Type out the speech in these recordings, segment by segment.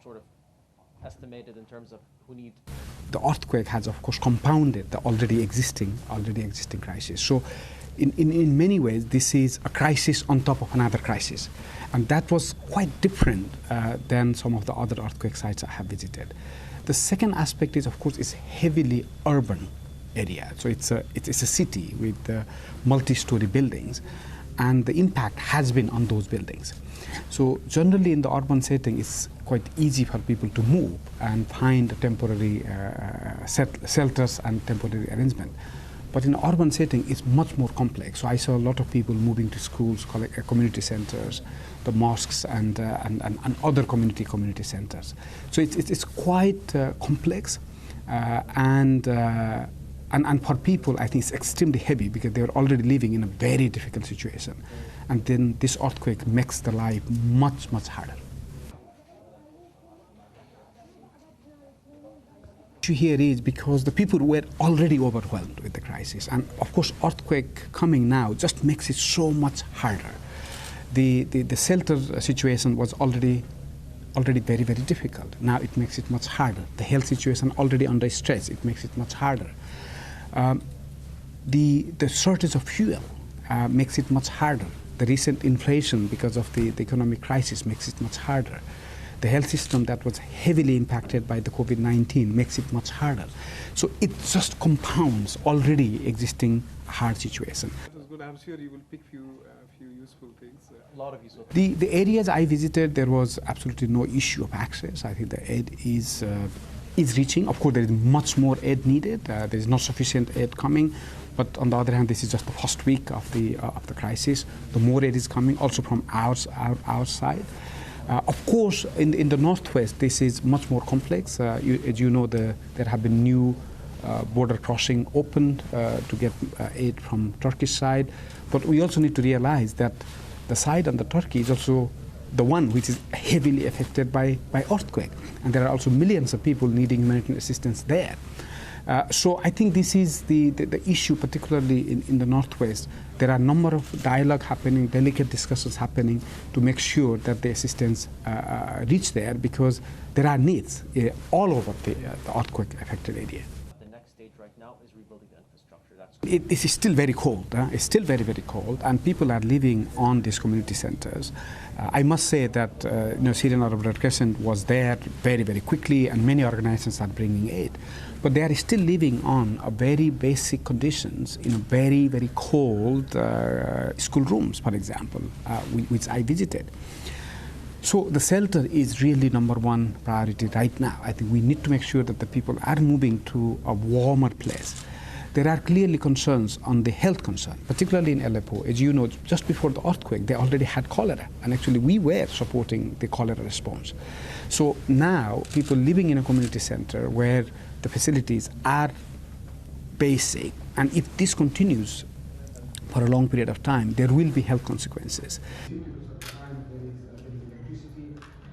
sort of estimated in terms of who need? The earthquake has, of course, compounded the already existing crisis. So in many ways, this is a crisis on top of another crisis. And that was quite different than some of the other earthquake sites I have visited. The second aspect is, of course, it's heavily urban area. So it's a city with multi-storey buildings, and the impact has been on those buildings. So generally in the urban setting, it's quite easy for people to move and find temporary shelters and temporary arrangement. But in an urban setting, it's much more complex. So I saw a lot of people moving to schools, community centers, the mosques, and other community centers. So it's quite complex, and for people, I think it's extremely heavy because they're already living in a very difficult situation. And then this earthquake makes the life much harder. The issue here is because the people were already overwhelmed with the crisis, and of course earthquake coming now just makes it so much harder. The shelter situation was already very difficult. Now it makes it much harder. The health situation already under stress, it makes it much harder. The shortage of fuel makes it much harder. The recent inflation because of the economic crisis makes it much harder. The health system that was heavily impacted by the COVID-19 makes it much harder. So it just compounds already existing hard situation. That was good. I'm sure you will pick few useful things. A lot of useful things. The areas I visited, there was absolutely no issue of access. I think the aid is reaching. Of course, there is much more aid needed. There is not sufficient aid coming. But on the other hand, this is just the first week of the crisis. The more aid is coming, also from our side. Of course, in the northwest, this is much more complex. As you know, there have been new border crossing opened to get aid from Turkish side. But we also need to realize that the side on the Turkey is also the one which is heavily affected by earthquake. And there are also millions of people needing humanitarian assistance there. So I think this is the issue, particularly in the Northwest. There are a number of dialogue happening, delicate discussions happening to make sure that the assistance reach there, because there are needs all over the earthquake-affected area. The next stage right now is rebuilding the infrastructure. It is still very cold. It's still very cold, and people are living on these community centers. I must say that Syrian Arab Red Crescent was there very quickly, and many organizations are bringing aid. But they are still living on a very basic conditions in a very cold school rooms, for example, which I visited. So the shelter is really number one priority right now. I think we need to make sure that the people are moving to a warmer place. There are clearly concerns on the health concern, particularly in Aleppo. As you know, just before the earthquake, they already had cholera. And actually, we were supporting the cholera response. So now, people living in a community center where the facilities are basic, and if this continues for a long period of time, there will be health consequences.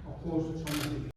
Of course,